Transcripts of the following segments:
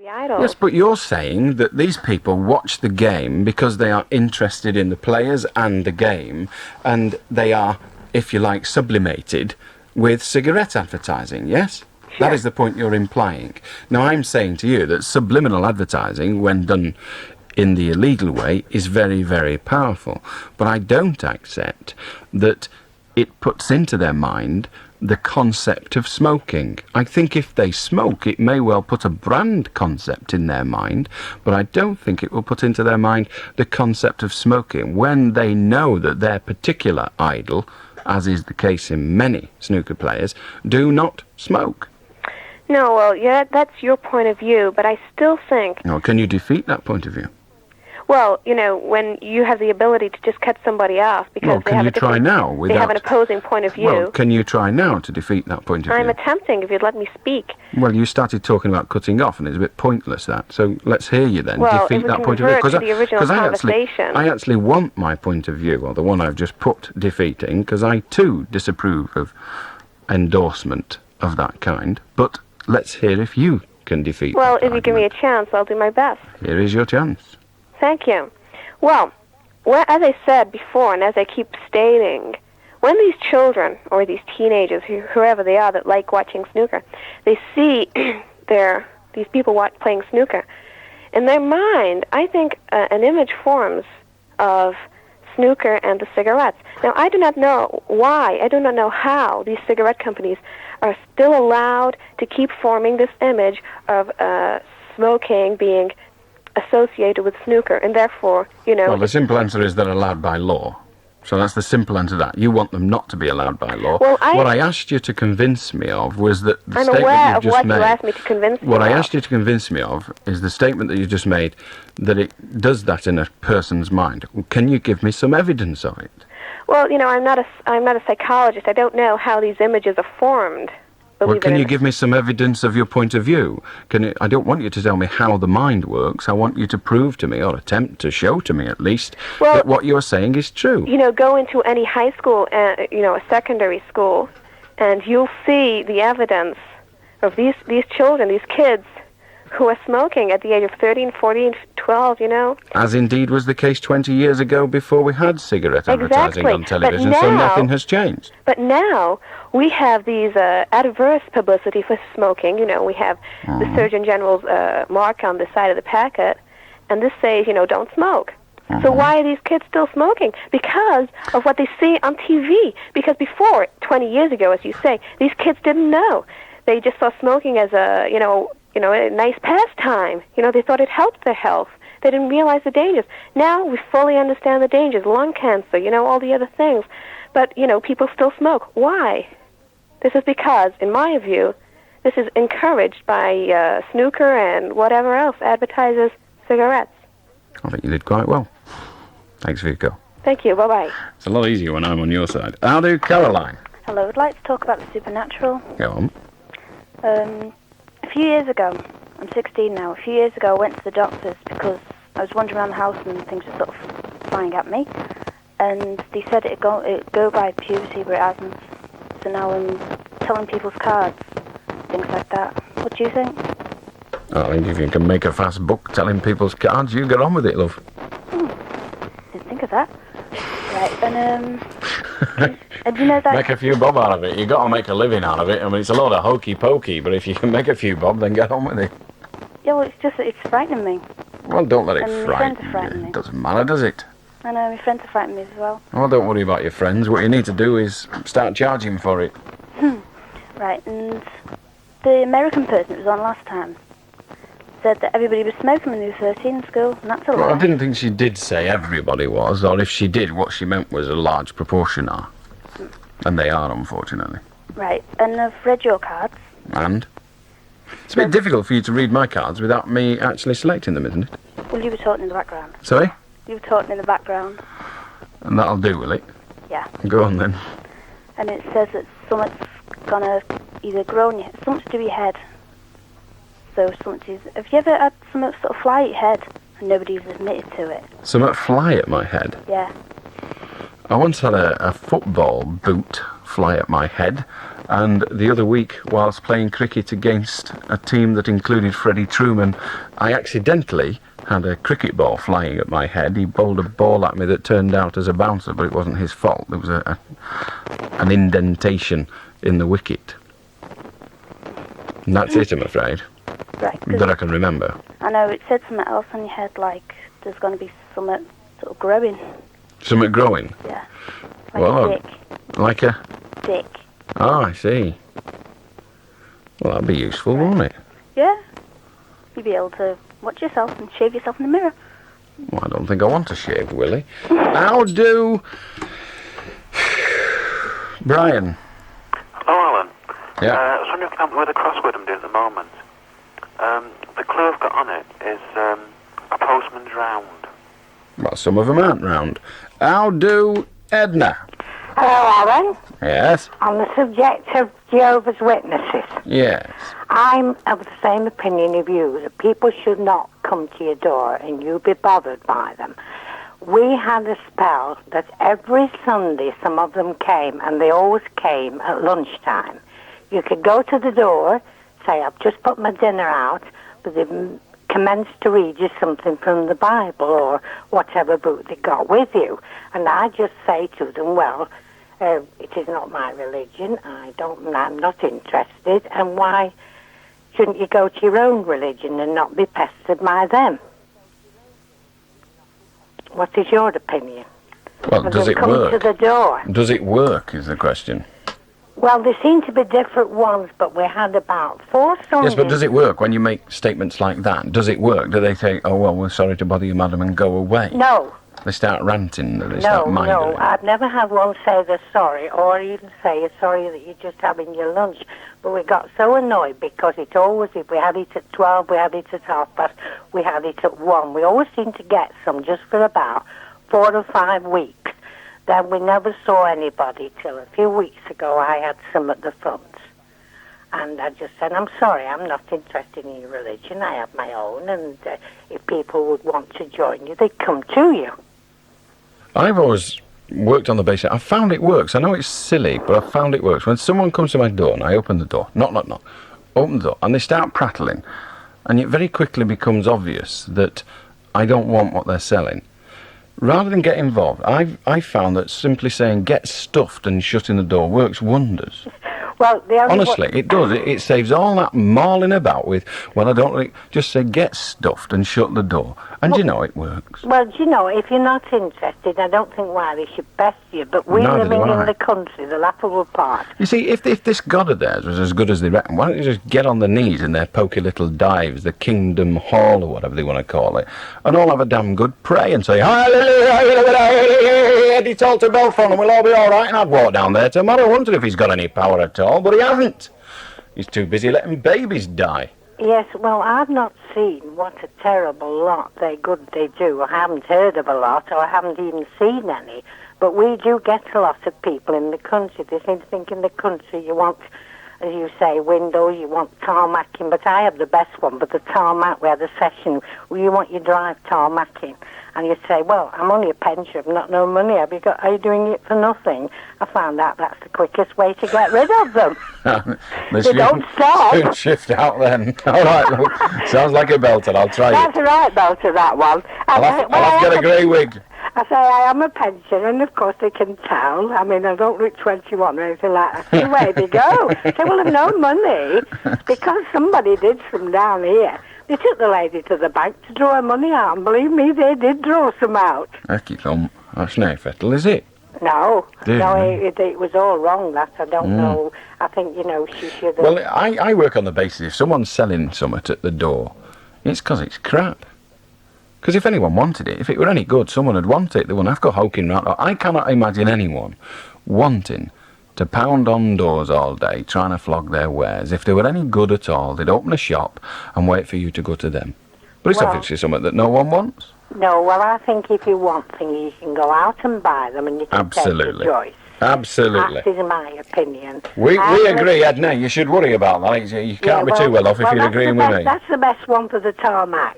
the idols. Yes, but you're saying that these people watch the game because they are interested in the players and the game, and they are, if you like, sublimated with cigarette advertising, yes? Sure. That is the point you're implying. Now, I'm saying to you that subliminal advertising, when done in the illegal way, is very, very powerful. But I don't accept that it puts into their mind the concept of smoking. I think if they smoke, it may well put a brand concept in their mind, but I don't think it will put into their mind the concept of smoking when they know that their particular idol, as is the case in many snooker players, do not smoke. No, well, yeah, that's your point of view, but I still think... Now, can you defeat that point of view? Well, you know, when you have the ability to just cut somebody off because they have they have an opposing point of view. Well, can you try now to defeat that point of view? I'm attempting, if you'd let me speak. Well, you started talking about cutting off, and it's a bit pointless, that. So let's hear you then defeat that point of view. Because I actually want my point of view, or the one I've just put, defeating, because I too disapprove of endorsement of that kind. But let's hear if you can defeat that Well, if you give me a chance, I'll do my best. Here is your chance. Thank you. Well, as I said before, and as I keep stating, when these children, or these teenagers, whoever they are that like watching snooker, they see these people playing snooker, in their mind, I think an image forms of snooker and the cigarettes. Now, I do not know why, I do not know how these cigarette companies are still allowed to keep forming this image of smoking being associated with snooker, and therefore, you know... Well, the simple answer is they're allowed by law. So that's the simple answer to that. You want them not to be allowed by law. Well, what I asked you to convince me of was that the I'm statement aware you of just what made... you asked me to convince me What I of. asked you to convince me of is the statement that you just made, that it does that in a person's mind. Can you give me some evidence of it? Well, you know, I'm not a psychologist. I don't know how these images are formed. Well, can you give me some evidence of your point of view? I don't want you to tell me how the mind works. I want you to prove to me, or attempt to show to me at least, that what you're saying is true. You know, go into any high school, you know, a secondary school, and you'll see the evidence of these children, these kids, who are smoking at the age of 13, 14, 12, you know. As indeed was the case 20 years ago before we had cigarette advertising on television, so nothing has changed. But now we have these adverse publicity for smoking. You know, we have the Surgeon General's mark on the side of the packet, and this says, you know, don't smoke. So why are these kids still smoking? Because of what they see on TV. Because before, 20 years ago, as you say, these kids didn't know. They just saw smoking as a, you know, a nice pastime. You know, they thought it helped their health. They didn't realize the dangers. Now we fully understand the dangers, lung cancer, you know, all the other things. But, you know, people still smoke. Why? This is because, in my view, this is encouraged by snooker and whatever else advertises cigarettes. I think you did quite well. Thanks for your call. Thank you. Bye-bye. It's a lot easier when I'm on your side. How do Caroline? Hello, I'd like to talk about the supernatural. Go on. A few years ago, I'm 16 now, a few years ago I went to the doctors because I was wandering around the house and things were sort of flying at me. And they said it'd go by puberty, but it hasn't. So now I'm telling people's cards, things like that. What do you think? I think if you can make a fast buck telling people's cards, you get on with it, love. Didn't think of that. Right, and you know that... Make a few bob out of it. You've got to make a living out of it. I mean, it's a lot of hokey-pokey, but if you can make a few bob, then get on with it. Yeah, well, it's frightening me. Well, don't let it frighten me. It doesn't matter, does it? I know, my friends are frightening me as well. Well, don't worry about your friends. What you need to do is start charging for it. Right, and the American person that was on last time said that everybody was smoking when they were 13 in school, and that's a lie. Well, I didn't think she did say everybody was, or if she did, what she meant was a large proportion are. And they are, unfortunately. Right, and I've read your cards. And? It's a bit difficult for you to read my cards without me actually selecting them, isn't it? Well, you were talking in the background. Sorry? You were talking in the background. And that'll do, will it? Yeah. Go on, then. And it says that something's gonna either grow in your... something to do with your head. So something to... Have you ever had something sort of fly at your head and nobody's admitted to it? Something fly at my head? Yeah. I once had a football boot fly at my head, And the other week, whilst playing cricket against a team that included Freddie Truman, I accidentally had a cricket ball flying at my head. He bowled a ball at me that turned out as a bouncer, but it wasn't his fault. There was an indentation in the wicket. And that's it, I'm afraid. Right. That I can remember. I know it said something else on your head, like there's going to be something sort of growing. Something growing? Yeah. Like a dick. Like a... Dick. Oh, I see. Well, that'd be useful, won't it? Yeah. You'd be able to watch yourself and shave yourself in the mirror. Well, I don't think I want to shave, Willie. How do... Brian. Hello, Alan. Yeah. I was wondering if you can help me with a crossword I'm doing at the moment. The clue I've got on it is a postman's round. Well, some of them aren't round. How do Edna? Hello, Alan. Yes? On the subject of Jehovah's Witnesses, Yes. I'm of the same opinion of you, that people should not come to your door and you be bothered by them. We had a spell that every Sunday some of them came, and they always came at lunchtime. You could go to the door, say, I've just put my dinner out, but they've commenced to read you something from the Bible or whatever book they got with you. And I just say to them, well, it is not my religion, I'm not interested, and why shouldn't you go to your own religion and not be pestered by them? What is your opinion? Well, And does they it come work? to the door. Does it work, is the question. Well, there seem to be different ones, but we had about 4 Sundays. Yes, but does it work when you make statements like that? Does it work? Do they say, oh, well, we're sorry to bother you, madam, and go away? No. They start ranting, they start minding No, it. I've never had one say they're sorry, or even say you're sorry that you're just having your lunch. But we got so annoyed because it always, if we had it at 12, we had it at 12:30, we had it at 1. We always seem to get some just for about 4 or 5 weeks. Then we never saw anybody till a few weeks ago. I had some at the front. And I just said, I'm sorry, I'm not interested in your religion. I have my own, and if people would want to join you, they'd come to you. I've always worked on the basis, I found it works. I know it's silly, but I found it works. When someone comes to my door and I open the door, knock, open the door, and they start prattling, and it very quickly becomes obvious that I don't want what they're selling. Rather than get involved, I found that simply saying get stuffed and shutting the door works wonders. Well, Honestly, it does. It saves all that mauling about with, well, I don't really, just say get stuffed and shut the door. And you know it works. Well, you know, if you're not interested, I don't think why they should pest you. But we're living in the country, the laughable part. You see, if this God of theirs was as good as they reckon, why don't you just get on the knees in their poky little dives, the Kingdom Hall or whatever they want to call it, and all have a damn good pray and say, Hallelujah, it's altar bell phone and we'll all be all right. And I'd walk down there tomorrow. I wonder if he's got any power at all, but he hasn't. He's too busy letting babies die. Yes, well, I've not seen what a terrible lot they do. I haven't heard of a lot, or I haven't even seen any. But we do get a lot of people in the country. They seem to think in the country you want, as you say, windows, you want tarmacking. But I have the best one, but the tarmac, we had a session where you want your drive tarmacking. And you say, well, I'm only a pensioner, I've not no money. Are you doing it for nothing? I found out that's the quickest way to get rid of them. They don't stop. Shift out then. All right, look, sounds like a belter. I'll try That's it. a right belter, that one. I'll have to get a grey wig. I say I am a pensioner, and of course they can tell. I mean, I don't look 21 or anything like that. So where they go? They will have no money because somebody did some down here. They took the lady to the bank to draw her money out, and believe me, they did draw some out. That's no fettle, is it? No, it was all wrong, that. I don't know. I think, she should have... Well, I work on the basis if someone's selling something at the door, it's because it's crap. Because if anyone wanted it, if it were any good, someone would want it. They wouldn't have to go hulking round. I cannot imagine anyone wanting to pound on doors all day, trying to flog their wares. If they were any good at all, they'd open a shop and wait for you to go to them. But it's obviously something that no one wants. No, well, I think if you want things, you can go out and buy them, and you can take the choice. Absolutely. That is my opinion. We agree, Edna. You should worry about that. You can't be too well off if you're agreeing with me. That's the best one for the tarmac.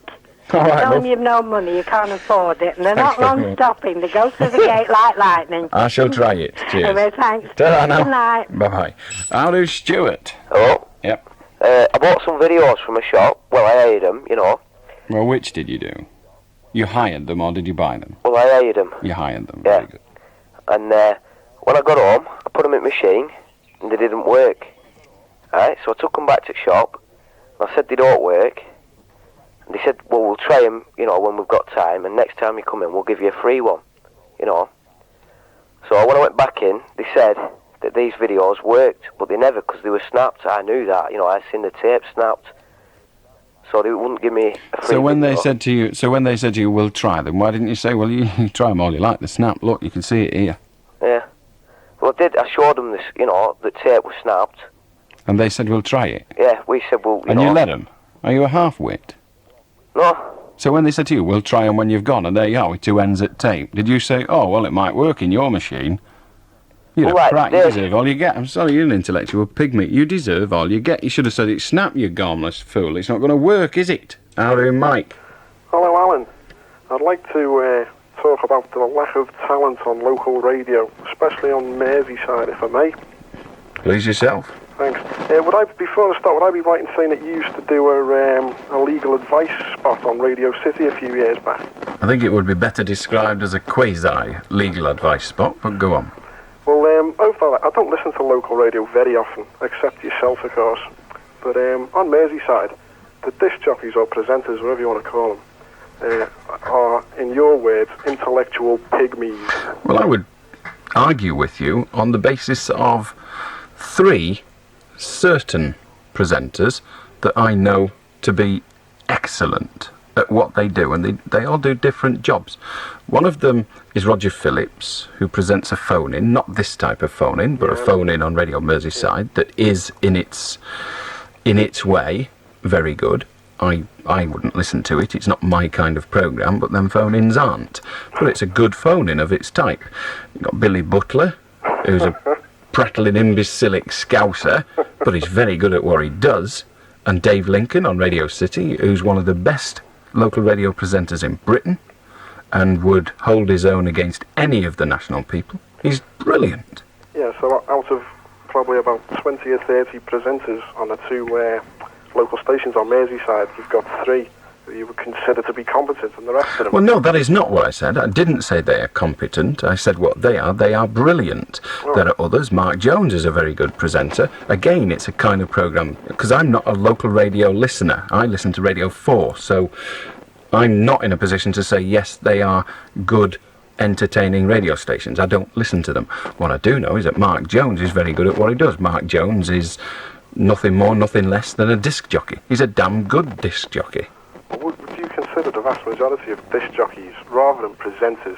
All right, Tell love. them you've no money, you can't afford it, and they're not long stopping. They go through the gate like lightning. I shall try it. Cheers. Anyway, thanks. Ta-ra now. Good night. Bye-bye. How do Stuart? Hello? Yep. I bought some videos from a shop. Well, I hired them, you know. Well, which did you do? You hired them or did you buy them? Well, I hired them. You hired them. Yeah. Very good. And when I got home, I put them in the machine, and they didn't work. Right? So I took them back to the shop. I said they don't work. And they said, well, we'll try them, you know, when we've got time, and next time you come in, we'll give you a free one, you know. So when I went back in, they said that these videos worked, but they never, because they were snapped. I knew that, you know, I seen the tape snapped. So they wouldn't give me a free So when video. they said to you, we'll try them, why didn't you say, well, you try them all you like, the snap, look, you can see it here. Yeah. Well, I did. I showed them this, you know, the tape was snapped. And they said, we'll try it. Yeah, we said, well, you And know. you let them? Are you a half-wit? No. So when they said to you, we'll try them when you've gone, and there you are with two ends at tape, did you say, oh, well, it might work in your machine? You're Well, a right, prat, you there's- deserve all you get. I'm sorry, you're an intellectual pygmy. You deserve all you get. You should have said it snap, you garmless fool. It's not going to work, is it? How do you, Mike? Hello, Alan. I'd like to talk about the lack of talent on local radio, especially on Merseyside, if I may. Please yourself. Thanks. Before I start, would I be right in saying that you used to do a legal advice spot on Radio City a few years back? I think it would be better described as a quasi-legal advice spot, but go on. Well, overall, I don't listen to local radio very often, except yourself, of course. But on Merseyside, the disc jockeys or presenters, whatever you want to call them, are, in your words, intellectual pygmies. Well, I would argue with you on the basis of 3 certain presenters that I know to be excellent at what they do, and they all do different jobs. One of them is Roger Phillips, who presents a phone-in, not this type of phone-in, but a phone-in on Radio Merseyside that is, in its way, very good. I wouldn't listen to it, it's not my kind of programme, but them phone-ins aren't. But it's a good phone-in of its type. You've got Billy Butler, who's a prattling imbecilic scouser, but he's very good at what he does. And Dave Lincoln on Radio City, who's one of the best local radio presenters in Britain, and would hold his own against any of the national people. He's brilliant. Yeah, so out of probably about 20 or 30 presenters on the 2 local stations on Merseyside, you've got 3 that you would consider to be competent, and the rest of them... Well, no, that is not what I said. I didn't say they are competent. I said what they are. They are brilliant. Oh. There are others. Mark Jones is a very good presenter. Again, it's a kind of programme, because I'm not a local radio listener. I listen to Radio 4, so I'm not in a position to say, yes, they are good, entertaining radio stations. I don't listen to them. What I do know is that Mark Jones is very good at what he does. Mark Jones is nothing more, nothing less than a disc jockey. He's a damn good disc jockey. Would you consider the vast majority of disc jockeys, rather than presenters,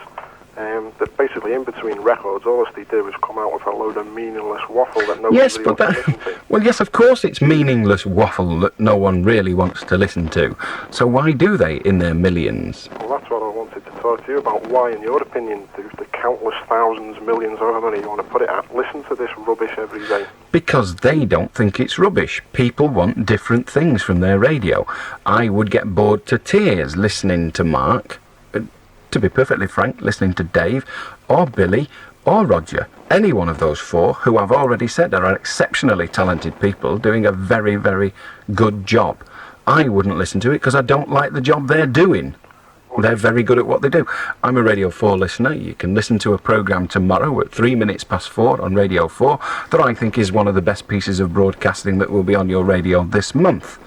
that basically in between records, all they do is come out with a load of meaningless waffle that nobody Yes, really but wants to listen to? well, yes, of course it's meaningless waffle that no one really wants to listen to. So why do they in their millions? Well, that's what I wanted to talk to you about. Why, in your opinion, do the countless thousands, millions, however many you want to put it at, listen to this rubbish every day? Because they don't think it's rubbish. People want different things from their radio. I would get bored to tears listening to Mark, to be perfectly frank, listening to Dave, or Billy, or Roger. Any one of those 4 who I've already said are exceptionally talented people doing a very, very good job. I wouldn't listen to it because I don't like the job they're doing. They're very good at what they do. I'm a Radio 4 listener. You can listen to a programme tomorrow at 4:03 on Radio 4 that I think is one of the best pieces of broadcasting that will be on your radio this month.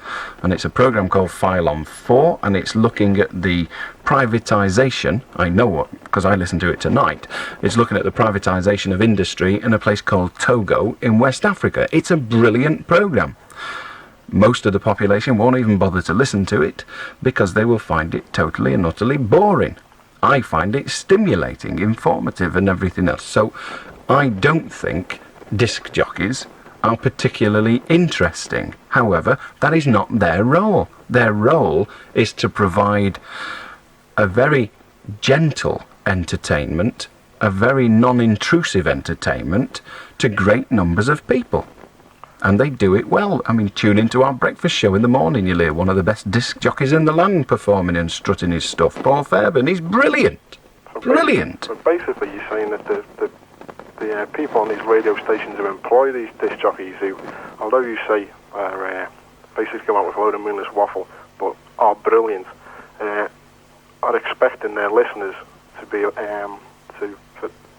And it's a programme called File on 4, and it's looking at the privatisation, I know what, because I listened to it tonight, it's looking at the privatisation of industry in a place called Togo in West Africa. It's a brilliant programme. Most of the population won't even bother to listen to it because they will find it totally and utterly boring. I find it stimulating, informative and everything else. So I don't think disc jockeys are particularly interesting. However, that is not their role. Their role is to provide a very gentle entertainment, a very non-intrusive entertainment to great numbers of people. and they do it well. I mean, tune into our breakfast show in the morning, you'll hear one of the best disc jockeys in the land performing and strutting his stuff, Paul Fairbairn. He's brilliant. Brilliant. So basically you're saying that the people on these radio stations who employ these disc jockeys who, although you say are basically go out with a load of meaningless waffle, but are brilliant, are expecting their listeners to be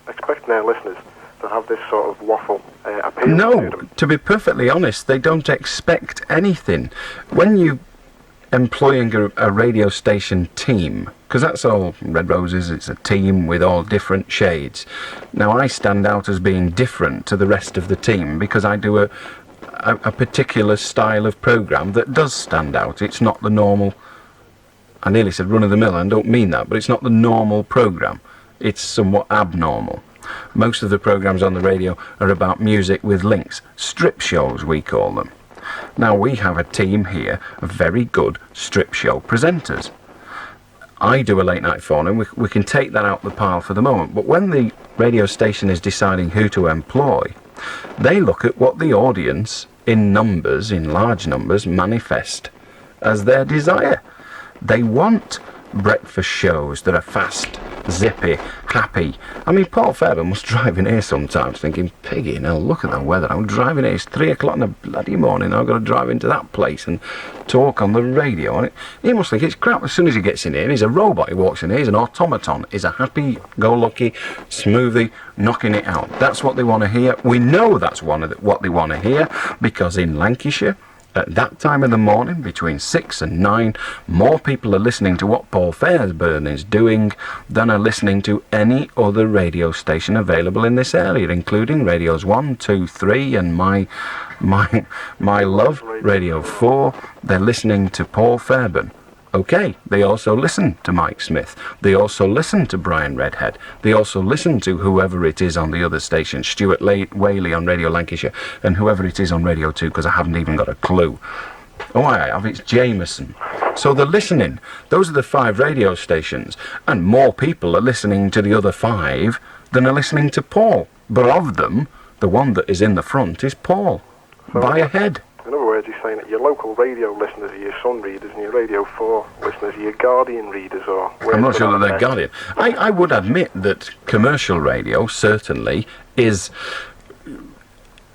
expecting their listeners to have this sort of waffle appeal to No, them. to be perfectly honest, they don't expect anything. When you employing a radio station team, because that's all Red Roses, it's a team with all different shades. Now I stand out as being different to the rest of the team because I do a particular style of programme that does stand out. It's not the normal, I nearly said run-of-the-mill, and I don't mean that, but it's not the normal programme. It's somewhat abnormal. Most of the programmes on the radio are about music with links, strip shows we call them. Now we have a team here of very good strip show presenters. I do a late night phone and we can take that out the pile for the moment, but when the radio station is deciding who to employ, they look at what the audience in numbers, in large numbers, manifest as their desire. They want breakfast shows that are fast, zippy, happy. I mean, Paul Fairbairn was driving here sometimes thinking, piggy, now look at the weather. I'm driving here, it's 3 o'clock in the bloody morning. I've got to drive into that place and talk on the radio. And he must think it's crap. As soon as he gets in here, he's a robot. He walks in here, he's an automaton. He's a happy-go-lucky smoothie, knocking it out. That's what they want to hear. We know that's what they want to hear, because in Lancashire, at that time of the morning, between 6 and 9, more people are listening to what Paul Fairbairn is doing than are listening to any other radio station available in this area, including radios 1, 2, 3, and my love, Radio 4. They're listening to Paul Fairbairn. Okay, they also listen to Mike Smith. They also listen to Brian Redhead. They also listen to whoever it is on the other station, Stuart Whaley on Radio Lancashire, and whoever it is on Radio 2, because I haven't even got a clue. Oh, I have, it's Jameson. So they're listening. Those are the 5 radio stations, and more people are listening to the other 5 than are listening to Paul. But of them, the one that is in the front is Paul, by a head. In other words, he's saying that your local radio listeners are your Sun readers and your Radio 4 listeners are your Guardian readers, or... I'm not sure that they're Guardian. I would admit that commercial radio certainly is,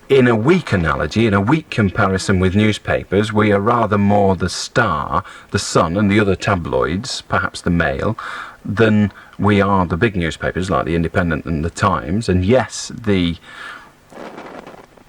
in a weak analogy, in a weak comparison with newspapers, we are rather more the Star, the Sun and the other tabloids, perhaps the Mail, than we are the big newspapers like the Independent and the Times. And yes,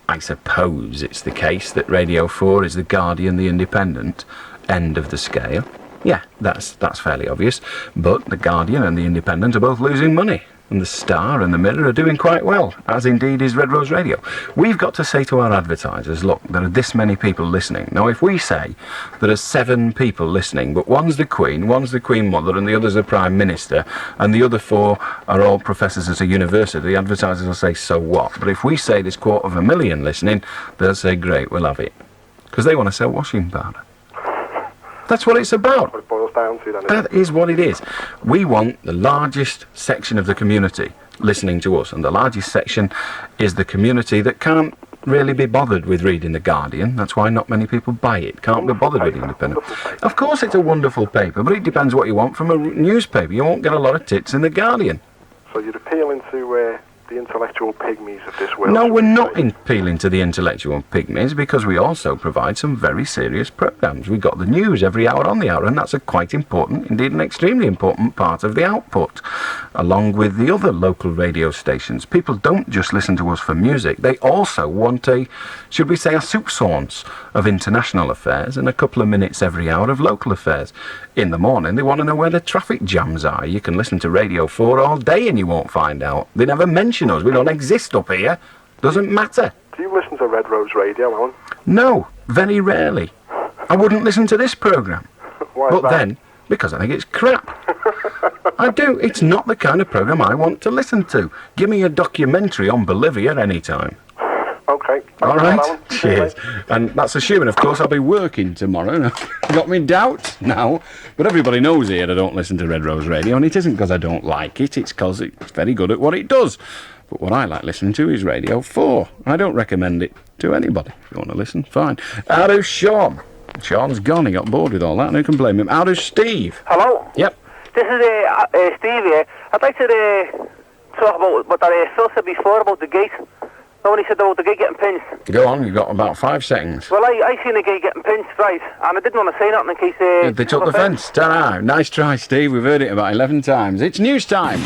I suppose it's the case that Radio 4 is the Guardian, the Independent end of the scale. Yeah, that's fairly obvious. But the Guardian and the Independent are both losing money. And the Star and the Mirror are doing quite well, as indeed is Red Rose Radio. We've got to say to our advertisers, look, there are this many people listening. Now, if we say there are 7 people listening, but one's the Queen Mother, and the other's the Prime Minister, and the other 4 are all professors at a university, the advertisers will say, so what? But if we say there's 250,000 listening, they'll say, great, we'll have it. Because they want to sell washing powder. That's what it's about. What it boils down to, then. That is what it is. We want the largest section of the community listening to us, and the largest section is the community that can't really be bothered with reading The Guardian. That's why not many people buy it. Can't be bothered with Independent. Of course it's a wonderful paper, but it depends what you want from a newspaper. You won't get a lot of tits in The Guardian. So you're appealing to the intellectual pygmies of this world? No, we're not appealing to the intellectual pygmies, because we also provide some very serious programmes. We've got the news every hour on the hour, and that's a quite important, indeed an extremely important part of the output, along with the other local radio stations. People don't just listen to us for music. They also want a, should we say, a soupçons of international affairs and a couple of minutes every hour of local affairs. In the morning, they want to know where the traffic jams are. You can listen to Radio 4 all day and you won't find out. They never mention us. We don't exist up here. Doesn't matter. Do you listen to Red Rose Radio, Alan? No, very rarely. I wouldn't listen to this programme. Why is But that? then, because I think it's crap. I do. It's not the kind of programme I want to listen to. Give me a documentary on Bolivia anytime. Okay. All right. Alan. Cheers. And that's assuming, of course, I'll be working tomorrow. Got me doubts now. But everybody knows here I don't listen to Red Rose Radio, and it isn't because I don't like it. It's because it's very good at what it does. But what I like listening to is Radio 4. I don't recommend it to anybody. If you want to listen, fine. How does Sean? Sean's gone. He got bored with all that, and who can blame him? How does Steve? Hello? Yep. This is Steve here. I'd like to talk about what that Phil said before about the gate. No, when he said about the gate getting pinched. Go on, you've got about 5 seconds. Well, I seen the gate getting pinched, right, and I didn't want to say nothing in case... They took the fence. Ta-ra. Nice try, Steve. We've heard it about 11 times. It's news time.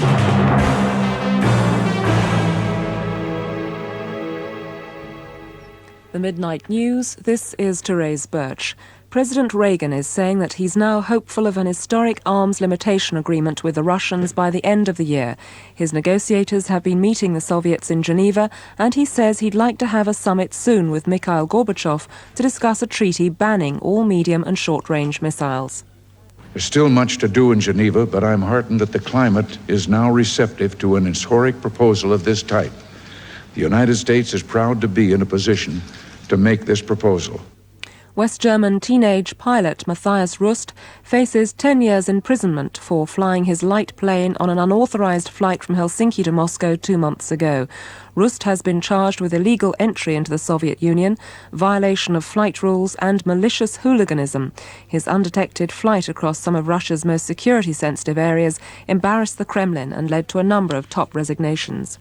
The Midnight News, this is Therese Birch. President Reagan is saying that he's now hopeful of an historic arms limitation agreement with the Russians by the end of the year. His negotiators have been meeting the Soviets in Geneva, and he says he'd like to have a summit soon with Mikhail Gorbachev to discuss a treaty banning all medium and short-range missiles. There's still much to do in Geneva, but I'm heartened that the climate is now receptive to an historic proposal of this type. The United States is proud to be in a position to make this proposal. West German teenage pilot Matthias Rust faces 10 years imprisonment for flying his light plane on an unauthorized flight from Helsinki to Moscow 2 months ago. Rust has been charged with illegal entry into the Soviet Union, violation of flight rules and malicious hooliganism. His undetected flight across some of Russia's most security-sensitive areas embarrassed the Kremlin and led to a number of top resignations.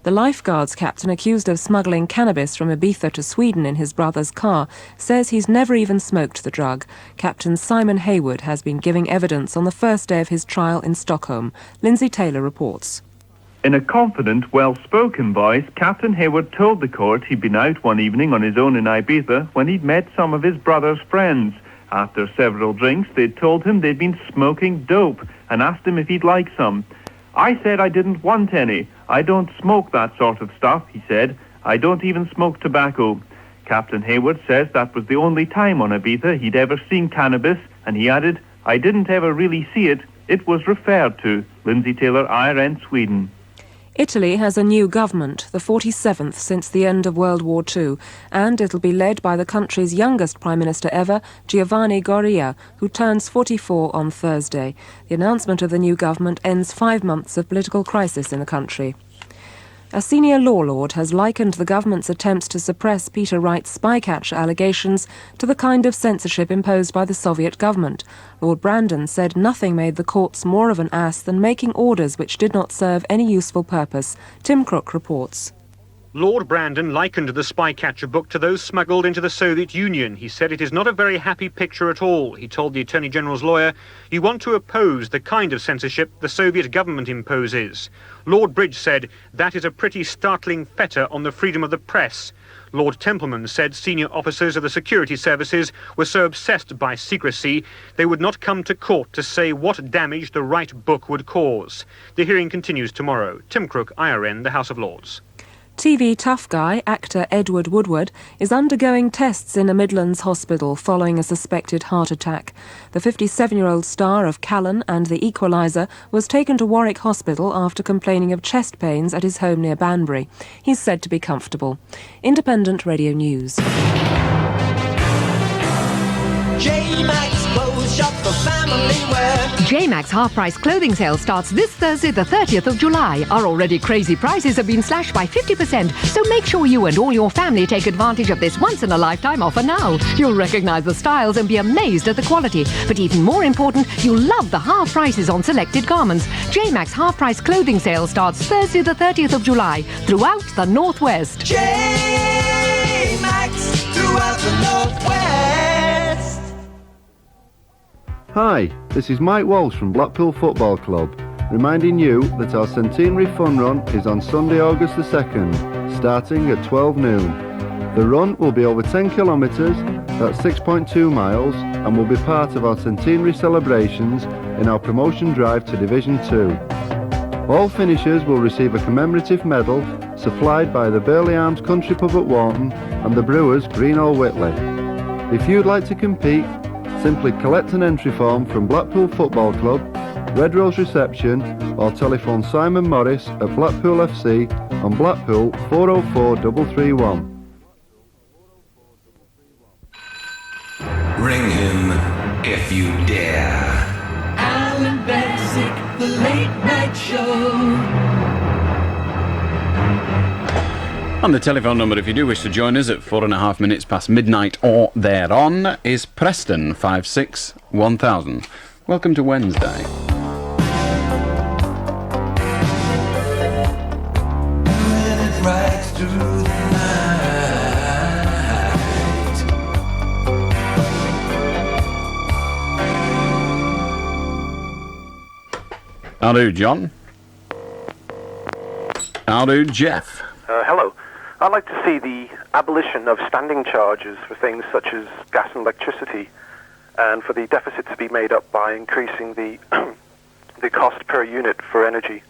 The lifeguards captain accused of smuggling cannabis from Ibiza to Sweden in his brother's car says he's never even smoked the drug. Captain Simon Hayward has been giving evidence on the first day of his trial in Stockholm. Lindsay Taylor reports. In a confident, well-spoken voice, Captain Hayward told the court he'd been out one evening on his own in Ibiza when he'd met some of his brother's friends. After several drinks, they'd told him they'd been smoking dope and asked him if he'd like some. I said I didn't want any. I don't smoke that sort of stuff, he said. I don't even smoke tobacco. Captain Hayward says that was the only time on Ibiza he'd ever seen cannabis, and he added, I didn't ever really see it. It was referred to. Lindsay Taylor, IRN, Sweden. Italy has a new government, the 47th since the end of World War II, and it'll be led by the country's youngest Prime Minister ever, Giovanni Goria, who turns 44 on Thursday. The announcement of the new government ends 5 months of political crisis in the country. A senior law lord has likened the government's attempts to suppress Peter Wright's spycatcher allegations to the kind of censorship imposed by the Soviet government. Lord Brandon said nothing made the courts more of an ass than making orders which did not serve any useful purpose. Tim Crook reports. Lord Brandon likened the Spycatcher book to those smuggled into the Soviet Union. He said it is not a very happy picture at all. He told the Attorney General's lawyer, you want to oppose the kind of censorship the Soviet government imposes. Lord Bridge said that is a pretty startling fetter on the freedom of the press. Lord Templeman said senior officers of the security services were so obsessed by secrecy they would not come to court to say what damage the Wright book would cause. The hearing continues tomorrow. Tim Crook, IRN, the House of Lords. TV tough guy, actor Edward Woodward, is undergoing tests in a Midlands hospital following a suspected heart attack. The 57-year-old star of Callan and The Equalizer was taken to Warwick Hospital after complaining of chest pains at his home near Banbury. He's said to be comfortable. Independent Radio News. J-Max clothes shop for family wear. J-Max half-price clothing sale starts this Thursday, the 30th of July. Our already crazy prices have been slashed by 50%, so make sure you and all your family take advantage of this once-in-a-lifetime offer now. You'll recognise the styles and be amazed at the quality. But even more important, you'll love the half prices on selected garments. J-Max half-price clothing sale starts Thursday, the 30th of July, throughout the Northwest. J-Max throughout the Northwest. Hi, this is Mike Walsh from Blackpool Football Club, reminding you that our centenary fun run is on Sunday, August the 2nd, starting at 12 noon. The run will be over 10 kilometres, that's 6.2 miles, and will be part of our centenary celebrations in our promotion drive to Division 2. All finishers will receive a commemorative medal supplied by the Burley Arms Country Pub at Warton and the Brewers Greenall Whitley. If you'd like to compete, simply collect an entry form from Blackpool Football Club, Red Rose Reception, or telephone Simon Morris at Blackpool FC on Blackpool 404331. Ring him if you dare. Allan Beswick, the late night show. And the telephone number, if you do wish to join us at 4.5 minutes past midnight or thereon, is Preston 56 1000. Welcome to Wednesday. Right through the night. How do, John? How do, Jeff? Hello. I'd like to see the abolition of standing charges for things such as gas and electricity, and for the deficit to be made up by increasing the the cost per unit for energy.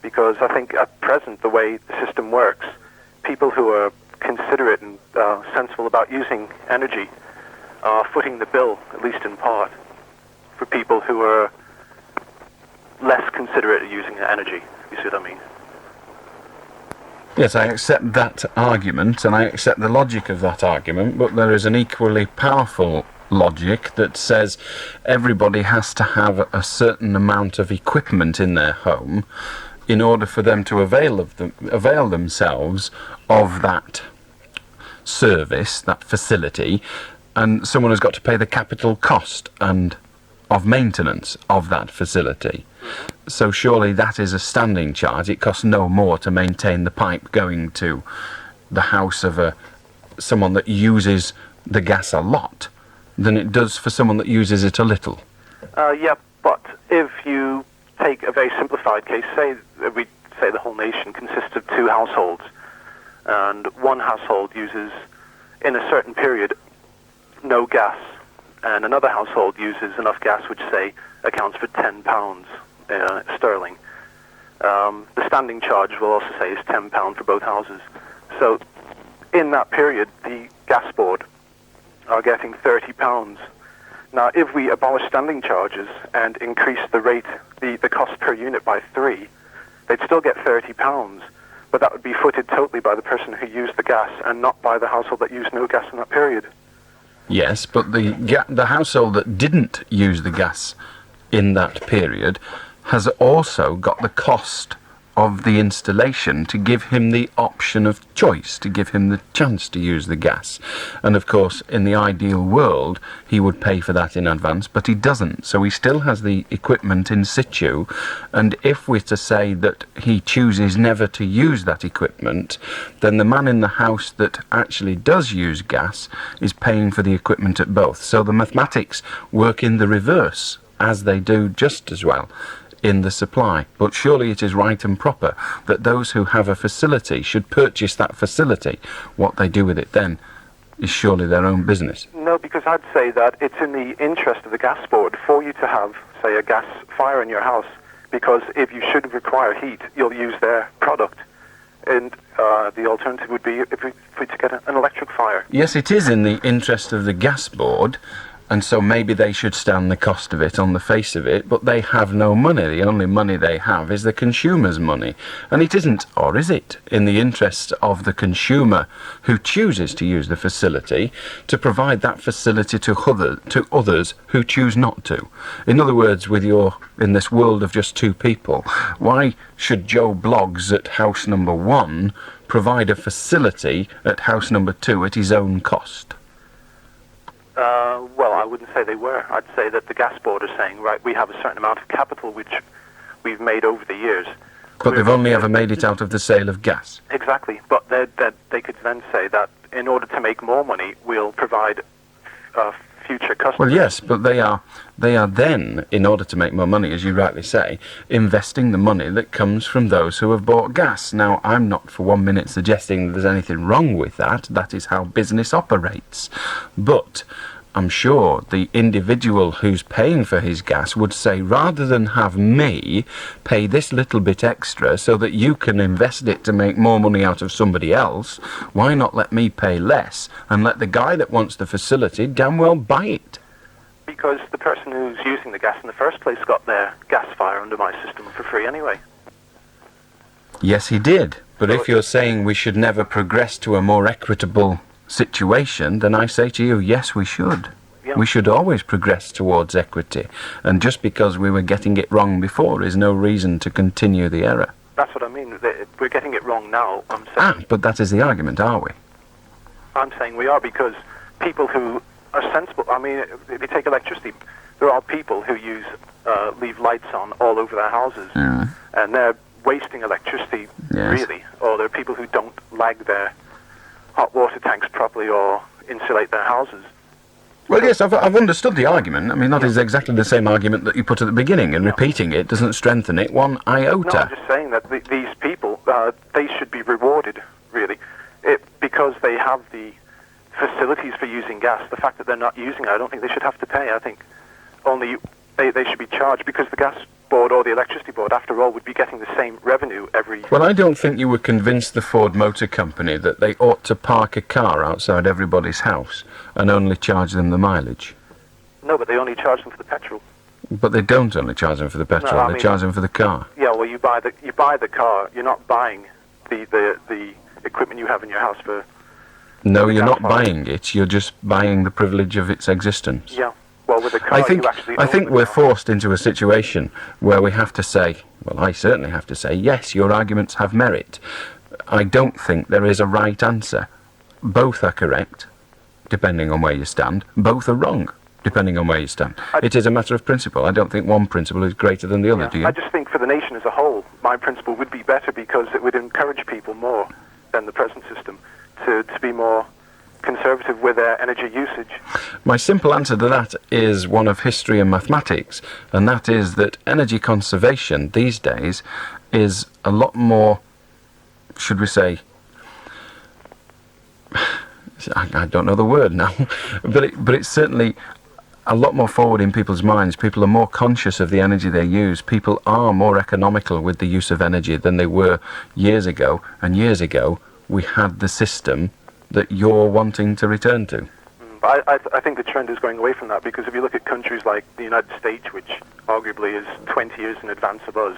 Because I think at present, the way the system works, people who are considerate and sensible about using energy are footing the bill, at least in part, for people who are less considerate at using energy, if you see what I mean. Yes, I accept that argument, and I accept the logic of that argument, but there is an equally powerful logic that says everybody has to have a certain amount of equipment in their home in order for them to avail themselves of that service, that facility, and someone has got to pay the capital cost and of maintenance of that facility. So surely that is a standing charge. It costs no more to maintain the pipe going to the house of someone that uses the gas a lot than it does for someone that uses it a little. Yeah, but if you take a very simplified case, say the whole nation consists of two households, and one household uses, in a certain period, no gas, and another household uses enough gas which, say, accounts for £10 sterling. The standing charge, we'll also say, is £10 for both houses. So in that period, the gas board are getting £30. Now, if we abolish standing charges and increase the rate, the cost per unit by 3, they'd still get £30, but that would be footed totally by the person who used the gas and not by the household that used no gas in that period. Yes, but the household that didn't use the gas in that period has also got the cost of the installation to give him the option of choice, to give him the chance to use the gas. And of course, in the ideal world, he would pay for that in advance, but he doesn't. So he still has the equipment in situ, and if we're to say that he chooses never to use that equipment, then the man in the house that actually does use gas is paying for the equipment at both. So the mathematics work in the reverse, as they do just as well in the supply. But surely it is right and proper that those who have a facility should purchase that facility. What they do with it then is surely their own business. No, because I'd say that it's in the interest of the gas board for you to have, say, a gas fire in your house, because if you should require heat, you'll use their product. And the alternative would be for you to get an electric fire. Yes, it is in the interest of the gas board, and so maybe they should stand the cost of it on the face of it, but they have no money. The only money they have is the consumer's money. And it isn't, or is it, in the interest of the consumer who chooses to use the facility to provide that facility to others who choose not to? In other words, in this world of just two people, why should Joe Bloggs at house number 1 provide a facility at house number 2 at his own cost? Well, I wouldn't say they were. I'd say that the gas board is saying, right, we have a certain amount of capital which we've made over the years. But they've only ever made it out of the sale of gas. Exactly. But they could then say that in order to make more money, we'll provide future customers. Well, yes, but they are then, in order to make more money, as you rightly say, investing the money that comes from those who have bought gas. Now, I'm not for 1 minute suggesting that there's anything wrong with that. That is how business operates. But I'm sure the individual who's paying for his gas would say, rather than have me pay this little bit extra so that you can invest it to make more money out of somebody else, why not let me pay less and let the guy that wants the facility damn well buy it? Because the person who's using the gas in the first place got their gas fire under my system for free anyway. Yes, he did. But if you're saying we should never progress to a more equitable situation, then I say to you, yes, we should. Yeah. We should always progress towards equity. And just because we were getting it wrong before is no reason to continue the error. That's what I mean. We're getting it wrong now. I'm saying. But that is the argument, are we? I'm saying we are, because people who are sensible. I mean, if you take electricity, there are people who leave lights on all over their houses, and they're wasting electricity, really. Or there are people who don't lag their hot water tanks properly or insulate their houses. Well, yes, I've understood the argument. I mean, that is exactly the same argument that you put at the beginning, and repeating it doesn't strengthen it one iota. No, I'm just saying that these people, they should be rewarded, really, because they have the facilities for using gas. The fact that they're not using it, I don't think they should have to pay. I think only they should be charged, because the gas board or the electricity board, after all, would be getting the same revenue every... Well, I don't think you would convince the Ford Motor Company that they ought to park a car outside everybody's house and only charge them the mileage. No, but they only charge them for the petrol. But they don't only charge them for the petrol, No, I they mean, charge them for the car. Yeah, well, you buy the car. You're not buying the equipment you have in your house for... No, you're not buying it, you're just buying the privilege of its existence. Yeah. Well, with a car, I think you actually we're forced into a situation where we have to say, well, I certainly have to say, yes, your arguments have merit. I don't think there is a right answer. Both are correct, depending on where you stand. Both are wrong, depending on where you stand. It is a matter of principle. I don't think one principle is greater than the other, do you? I just think for the nation as a whole, my principle would be better, because it would encourage people more than the present system to be more conservative with their energy usage. My simple answer to that is one of history and mathematics, and that is that energy conservation these days is a lot more, should we say, I don't know the word now, but it's certainly a lot more forward in people's minds. People are more conscious of the energy they use. People are more economical with the use of energy than they were years ago, and years ago we had the system that you're wanting to return to. But I think the trend is going away from that, because if you look at countries like the United States, which arguably is 20 years in advance of us,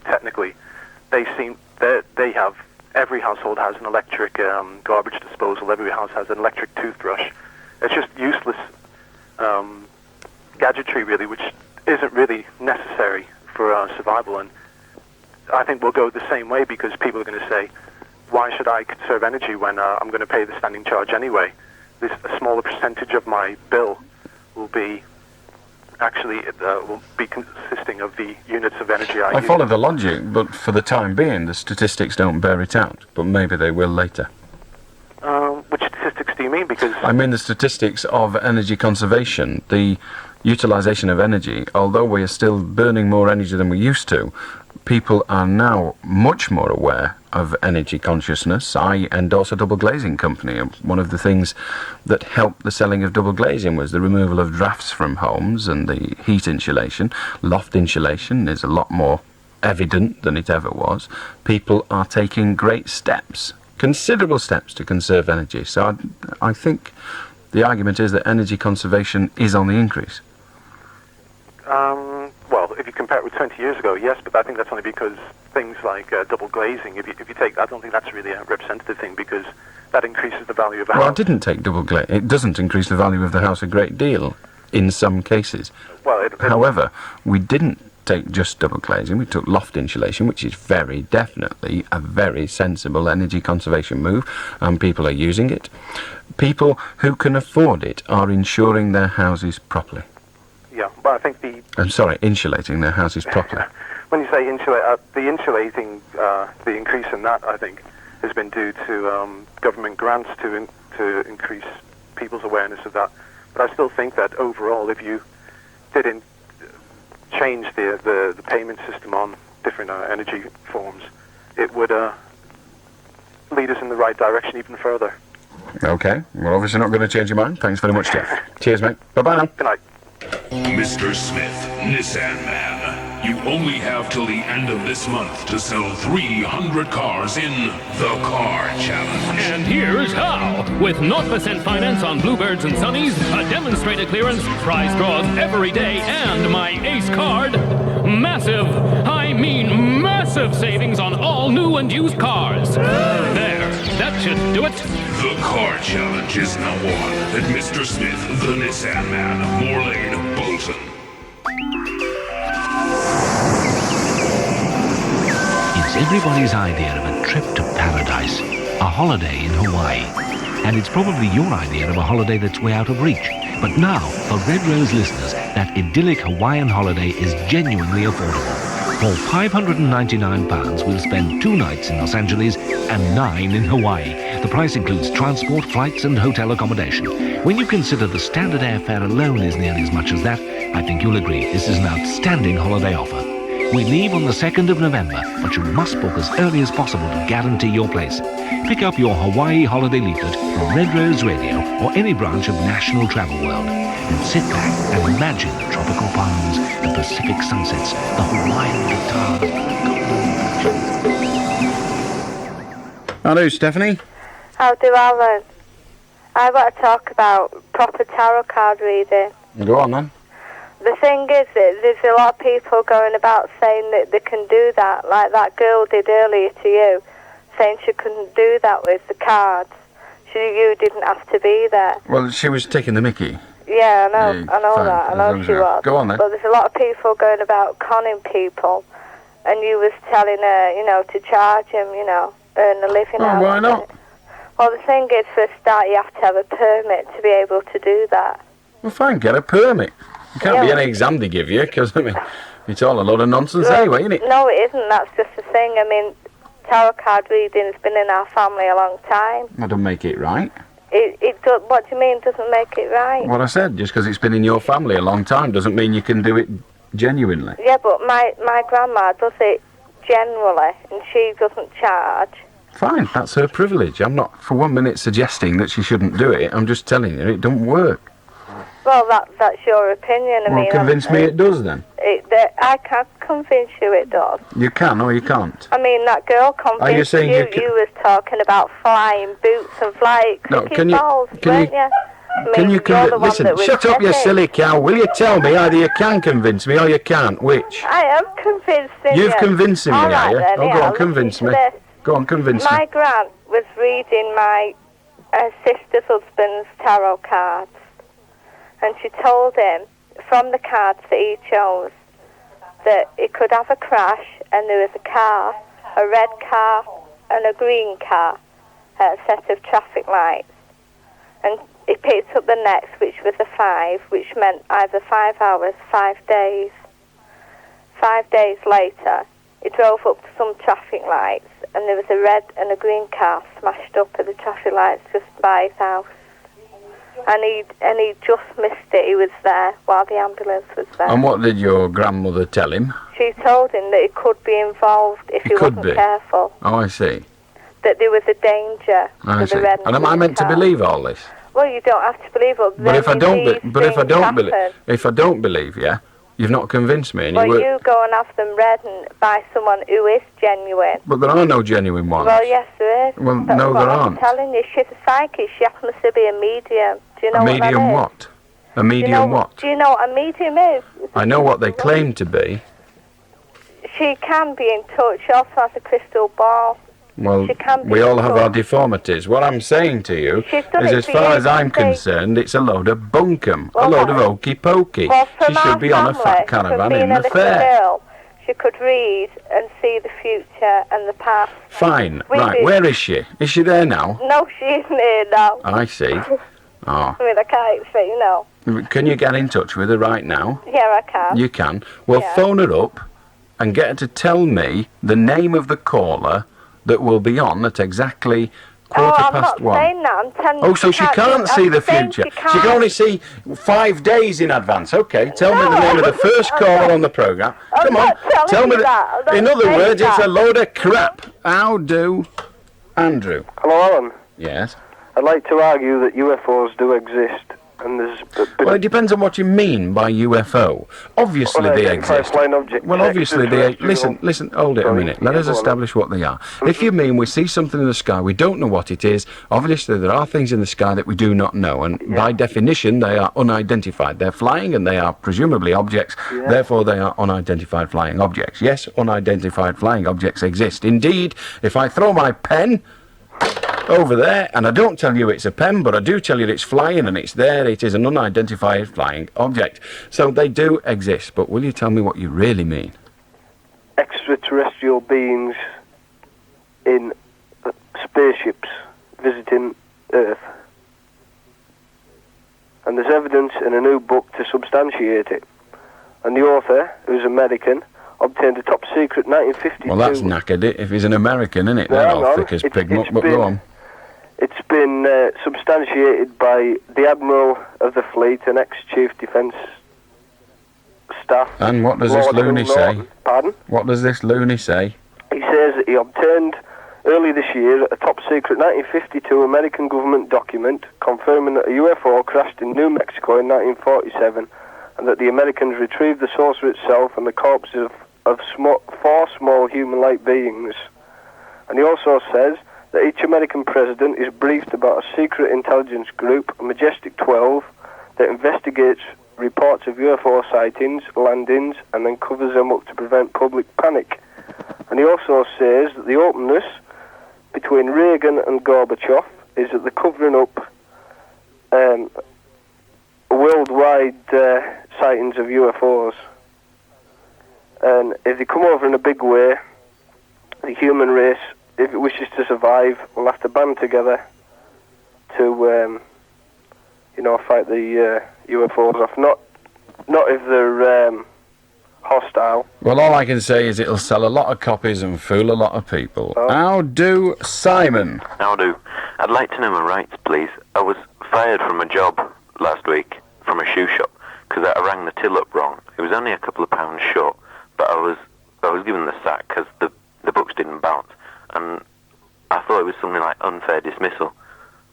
technically, they have, every household has an electric garbage disposal, every house has an electric toothbrush. It's just useless gadgetry, really, which isn't really necessary for our survival. And I think we'll go the same way, because people are going to say, why should I conserve energy when I'm going to pay the standing charge anyway? A smaller percentage of my bill will be consisting of the units of energy I use. I follow the logic, but for the time being, the statistics don't bear it out. But maybe they will later. Which statistics do you mean? Because I mean the statistics of energy conservation, the utilisation of energy. Although we are still burning more energy than we used to, people are now much more aware of energy consciousness. I endorse a double glazing company, and one of the things that helped the selling of double glazing was the removal of drafts from homes and the heat insulation. Loft insulation is a lot more evident than it ever was. People are taking great steps, considerable steps, to conserve energy. So I think the argument is that energy conservation is on the increase. Well, if you compare it with 20 years ago, yes, but I think that's only because things like double glazing, if you take, I don't think that's really a representative thing, because that increases the value of a house. Well, I didn't take double glazing. It doesn't increase the value of the house a great deal in some cases. Well, however, we didn't take just double glazing. We took loft insulation, which is very definitely a very sensible energy conservation move, and people are using it. People who can afford it are insuring their houses properly. Yeah, but I think insulating their houses properly. When you say the insulating, the increase in that, I think, has been due to government grants to increase people's awareness of that. But I still think that overall, if you did change the payment system on different energy forms, it would lead us in the right direction even further. Okay, well, obviously not going to change your mind. Thanks very much, Jeff. Cheers, mate. Bye-bye now. Good night. Mr. Smith, Nissan Man, you only have till the end of this month to sell 300 cars in the Car Challenge. And here's how. With 0% finance on Bluebirds and Sunnies, a demonstrated clearance, prize draws every day, and my Ace card, massive savings on all new and used cars. There, that should do it. The Car Challenge is now on at Mr. Smith, the Nissan Man, Moore Lane, Bolton. everybody's idea of a trip to paradise, a holiday in Hawaii. And it's probably your idea of a holiday that's way out of reach. But now, for Red Rose listeners, that idyllic Hawaiian holiday is genuinely affordable. For £599, we'll spend 2 nights in Los Angeles and 9 in Hawaii. The price includes transport, flights, and hotel accommodation. When you consider the standard airfare alone is nearly as much as that, I think you'll agree this is an outstanding holiday offer. We leave on the 2nd of November, but you must book as early as possible to guarantee your place. Pick up your Hawaii holiday leaflet from Red Rose Radio or any branch of National Travel World. And sit back and imagine the tropical palms, the Pacific sunsets, the Hawaiian guitars, and the golden... Hello, Stephanie. How do, Alan? I want to talk about proper tarot card reading. Go on, then. The thing is that there's a lot of people going about saying that they can do that, like that girl did earlier to you, saying she couldn't do that with the cards. You didn't have to be there. Well, she was taking the mickey. Yeah, I know, Yeah, I know fine, that, I as know long as she you- was. Go on, then. But there's a lot of people going about conning people, and you was telling her, to charge him, earn a living Oh, out why of not? it. Well, the thing is, for a start, you have to have a permit to be able to do that. Well, fine, get a permit. It can't be Yeah. any exam they give you, because, I mean, it's all a lot of nonsense Well, anyway, isn't it? No, it isn't. That's just the thing. I mean, tarot card reading has been in our family a long time. That don't make it right. What do you mean doesn't make it right? What I said, just because it's been in your family a long time doesn't mean you can do it genuinely. Yeah, but my grandma does it generally, and she doesn't charge. Fine, that's her privilege. I'm not for 1 minute suggesting that she shouldn't do it. I'm just telling you it don't work. Well, that's your opinion. Well, convince me it does then. I can't convince you it does. You can or you can't. I mean, that girl Are you convinced saying you. you can- You was talking about flying boots and flying No, cricket can you- balls, can weren't you- you? I Can mean, you you're the one listen? that was Shut up, you getting it. silly cow! Will you tell me either you can convince me or you can't? Which? I am convincing you. You've convincing me, All are right, you? then, Oh, yeah, go on, listen convince to me. this. Go on, convince My me. gran was reading my sister's husband's tarot cards, and she told him from the cards that he chose that he could have a crash, and there was a car, a red car, and a green car, a set of traffic lights. And he picked up the next, which was a 5, which meant either 5 hours, 5 days. 5 days later, he drove up to some traffic lights, and there was a red and a green car smashed up at the traffic lights just by his house. And he just missed it. He was there while the ambulance was there. And what did your grandmother tell him? She told him that he could be involved if he could wasn't be. careful. Oh, I see. That there was a danger I to see. the red And am I green meant to car. believe all this? Well, you don't have to believe it. But if I don't, believe, if I don't believe you, you've not convinced me. And well, you you go and have them read and by someone who is genuine. But there are no genuine ones. Well, yes, there is. Well, That's no, what there I'm aren't. telling you, she's a psychic. She happens to be a medium. Do you know A what that medium is? what? A medium do you know, what? Do you know what a medium is? I know what they claim to be. She can be in touch. She also has a crystal ball. Well, She can be we all in have our touch. deformities. What I'm saying to you She's done is, it as for far you, as I'm you see. concerned, it's a load of bunkum, a Well, load of that- hokey pokey. Well, She from should our be on a family, fat from caravan being in a the little fair. girl, she could read and see the future and the past. Fine. We Right, do- where is she? Is she there now? No, she isn't here now. I see. Oh. I mean, I can't say, Can you get in touch with her right now? Yeah, I can. You can. Well, Yeah. phone her up and get her to tell me the name of the caller that will be on at exactly quarter I'm past not 1. saying that. I'm telling you. Oh, so she can't see the saying future. She She can only see 5 days in advance. Okay, tell me the name of the first caller on the programme. Come on, not telling tell me you that. I'm not In other saying words, it's that. a load of crap. How do Andrew? Hello, Alan. Yes. I'd like to argue that UFOs do exist, and there's a bit Well, it depends on what you mean by UFO. Obviously, they exist. flying object. Well, obviously they... extraterrestrial. Listen, hold it a minute. Let us establish what they are. If you mean we see something in the sky, we don't know what it is, obviously there are things in the sky that we do not know, and by definition they are unidentified. They're flying and they are presumably objects, therefore they are unidentified flying objects. Yes, unidentified flying objects exist. Indeed, if I throw my pen over there, and I don't tell you it's a pen, but I do tell you it's flying and it's there, it is an unidentified flying object. So they do exist, but will you tell me what you really mean? Extraterrestrial beings in spaceships visiting Earth. And there's evidence in a new book to substantiate it. And the author, who's American, obtained a top-secret 1952... Well, that's knackered it, if he's an American, isn't it? They're all thick as pig muck, but go on. It's been substantiated by the Admiral of the Fleet and ex-Chief Defence Staff. And what does this Lord loony say? Pardon? What does this loony say? He says that he obtained early this year a top-secret 1952 American government document confirming that a UFO crashed in New Mexico in 1947 and that the Americans retrieved the saucer itself and the corpses of four small human-like beings. And he also says that each American president is briefed about a secret intelligence group, a Majestic 12, that investigates reports of UFO sightings, landings, and then covers them up to prevent public panic. And he also says that the openness between Reagan and Gorbachev is that they're covering up worldwide sightings of UFOs. And if they come over in a big way, the human race, if it wishes to survive, will have to band together to, fight the UFOs off. Not if they're hostile. Well, all I can say is it'll sell a lot of copies and fool a lot of people. Oh. How do, Simon? How do? I'd like to know my rights, please. I was fired from a job last week from a shoe shop because I rang the till up wrong. It was only a couple of pounds short, but I was given the sack because the books didn't bounce, and I thought it was something like unfair dismissal.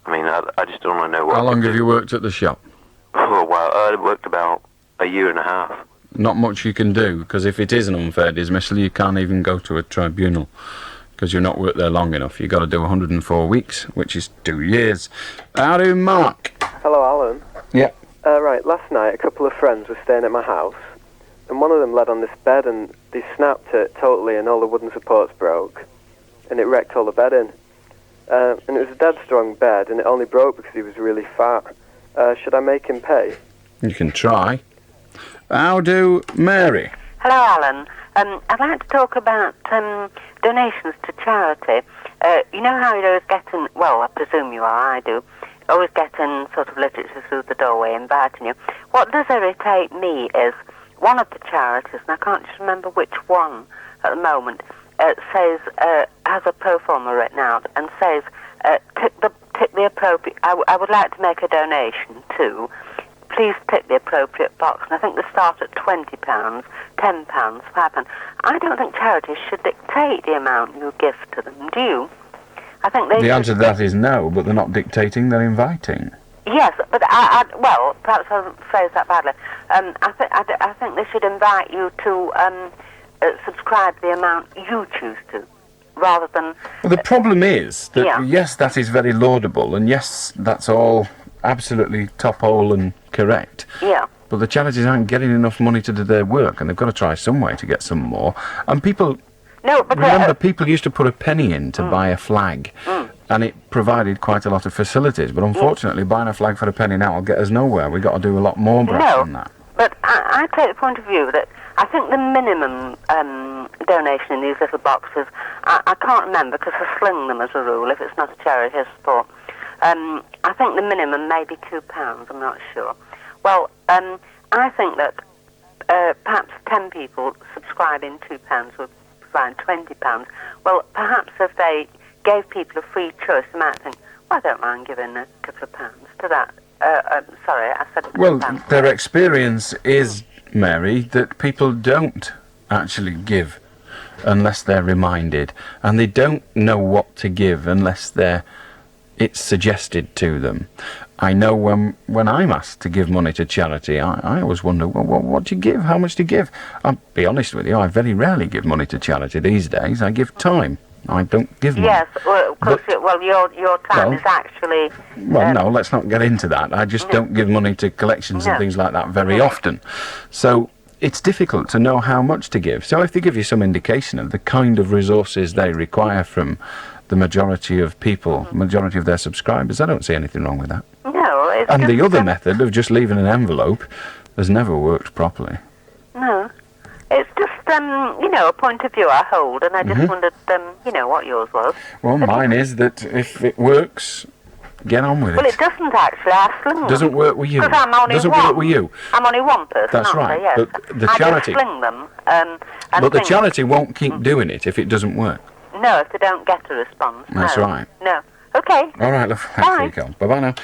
I mean, I just don't want to know what... How long have you worked at the shop? Oh, well, I worked about a year and a half. Not much you can do, because if it is an unfair dismissal, you can't even go to a tribunal, because you've not worked there long enough. You've got to do 104 weeks, which is 2 years. How do, Mark? Hello, Alan. Yeah. Right, last night a couple of friends were staying at my house, and one of them laid on this bed and they snapped it totally and all the wooden supports broke, and it wrecked all the bedding. And it was a dead strong bed, and it only broke because he was really fat. Should I make him pay? You can try. How do, Mary? Hello, Alan. I'd like to talk about donations to charity. You know how you're always getting, well, I presume you are, I do, always getting sort of literature through the doorway inviting you. What does irritate me is one of the charities, and I can't just remember which one at the moment, says, has a pro forma written out and says, tick the appropriate, I would like to make a donation to, please tick the appropriate box. And I think they start at £20, £10, £5. I don't think charities should dictate the amount you give to them, do you? I think they The answer to that is no, but they're not dictating, they're inviting. Yes, but well, perhaps I haven't phrased that badly. I think they should invite you to subscribe the amount you choose to, rather than... Well, the problem is that, yes, that is very laudable, and yes, that's all absolutely top hole and correct. Yeah. But the charities aren't getting enough money to do their work, and they've got to try some way to get some more. And people... No, but remember, people used to put a penny in to buy a flag, and it provided quite a lot of facilities. But unfortunately, buying a flag for a penny now will get us nowhere. We've got to do a lot more than that. But I take the point of view that I think the minimum donation in these little boxes, I can't remember because I sling them as a rule if it's not a charity or sport. I think the minimum may be £2, I'm not sure. Well, I think that perhaps 10 people subscribing £2 would provide £20. Well, perhaps if they gave people a free choice, they might think, well, I don't mind giving a couple of pounds to that. Sorry, I said a couple of pounds. Their experience is, Mary, that people don't actually give unless they're reminded, and they don't know what to give unless it's suggested to them. I know when I'm asked to give money to charity, I always wonder, well, what do you give? How much do you give? I'll be honest with you, I very rarely give money to charity these days. I give time. I don't give money. Yes, well, of course, your time is actually... Well, no, let's not get into that. I just don't give money to collections and things like that very often. So it's difficult to know how much to give. So if they give you some indication of the kind of resources they require from the majority of people, majority of their subscribers, I don't see anything wrong with that. No, it's and the other method of just leaving an envelope has never worked properly. No, it's just a point of view I hold, and I just wondered, what yours was. Well, mine is that if it works, get on with it. Well, it doesn't actually. I sling them. Doesn't work with you. 'Cause I'm only Doesn't one. work with you. I'm only one person. That's aren't I? right. Yes. But the I charity. just sling them. But the charity won't keep doing it if it doesn't work. No, if they don't get a response. That's no. right. No. Okay. All right, love. Thanks for your call. Bye-bye now.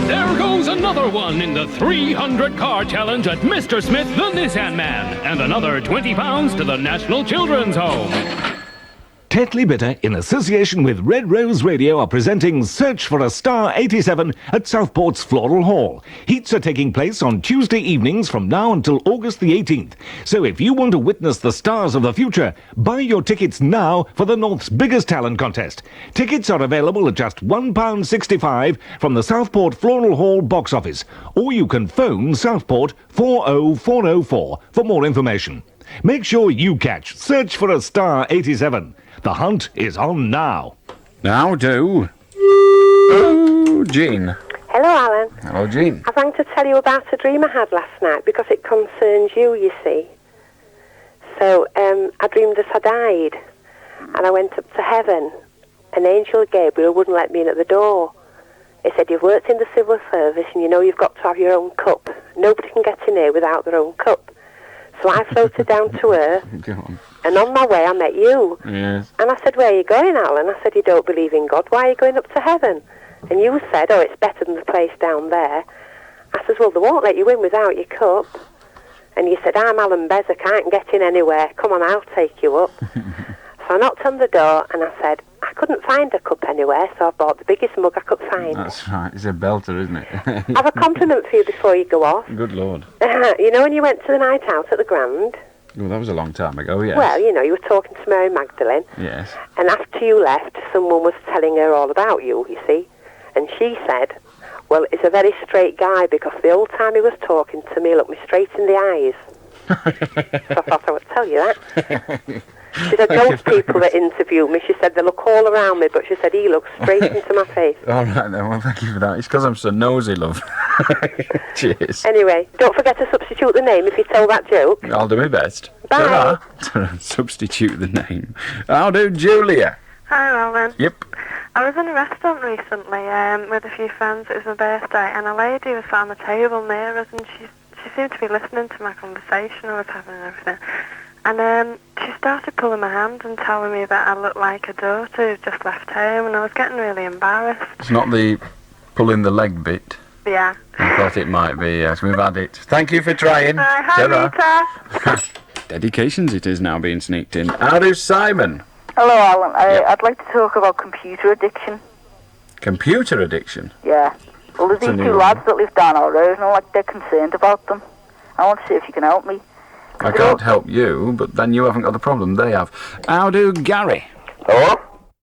There goes another one in the 300 car challenge at Mr. Smith, the Nissan Man, and another £20 to the National Children's Home. Tetley Bitter, in association with Red Rose Radio, are presenting Search for a Star 87 at Southport's Floral Hall. Heats are taking place on Tuesday evenings from now until August the 18th. So if you want to witness the stars of the future, buy your tickets now for the North's biggest talent contest. Tickets are available at just £1.65 from the Southport Floral Hall box office, or you can phone Southport 40404 for more information. Make sure you catch Search for a Star 87. The hunt is on now. Now do. Oh, Jean. Hello, Alan. Hello, Jean. I rang to tell you about a dream I had last night because it concerns you see. So, I dreamed that I died and I went up to heaven. An angel Gabriel wouldn't let me in at the door. He said, you've worked in the civil service and you know you've got to have your own cup. Nobody can get in here without their own cup. So I floated down to earth, and on my way I met you. Yes. And I said, where are you going, Alan? I said, you don't believe in God. Why are you going up to heaven? And you said, oh, it's better than the place down there. I said, well, they won't let you in without your cup. And you said, I'm Allan Beswick, I can't get in anywhere. Come on, I'll take you up. So I knocked on the door, and I said, I couldn't find a cup anywhere, so I bought the biggest mug I could find. That's right. It's a belter, isn't it? I have a compliment for you before you go off. Good Lord. You know when you went to the night out at the Grand? Oh, that was a long time ago, yes. Well, you know, you were talking to Mary Magdalene. Yes. And after you left, someone was telling her all about you, you see. And she said, well, he's a very straight guy because the whole time he was talking to me, he looked me straight in the eyes. So I thought I would tell you that. She said, those people that interview me, she said, they look all around me, but she said, he looks straight into my face. All right, then. Well, thank you for that. It's because I'm so nosy, love. Cheers. Anyway, don't forget to substitute the name if you tell that joke. I'll do my best. Bye. Ta-ra. Substitute the name. I'll do Julia. Hi, Alan. Yep. I was in a restaurant recently with a few friends. It was my birthday, and a lady was sat on the table near us, and she seemed to be listening to my conversation I was having and everything. And she started pulling my hand and telling me that I looked like a daughter who'd just left home, and I was getting really embarrassed. It's not the pulling the leg bit. Yeah. I thought it might be, yes. We've had it. Thank you for trying. Hi, Rita. Dedications it is now being sneaked in. How do Simon? Hello, Alan. I'd like to talk about computer addiction. Computer addiction? Yeah. Well, there's That's a these new two one. lads that live down our road, and they're concerned about them. I want to see if you can help me. I can't help you, but then you haven't got the problem. They have. How do Gary? Hello?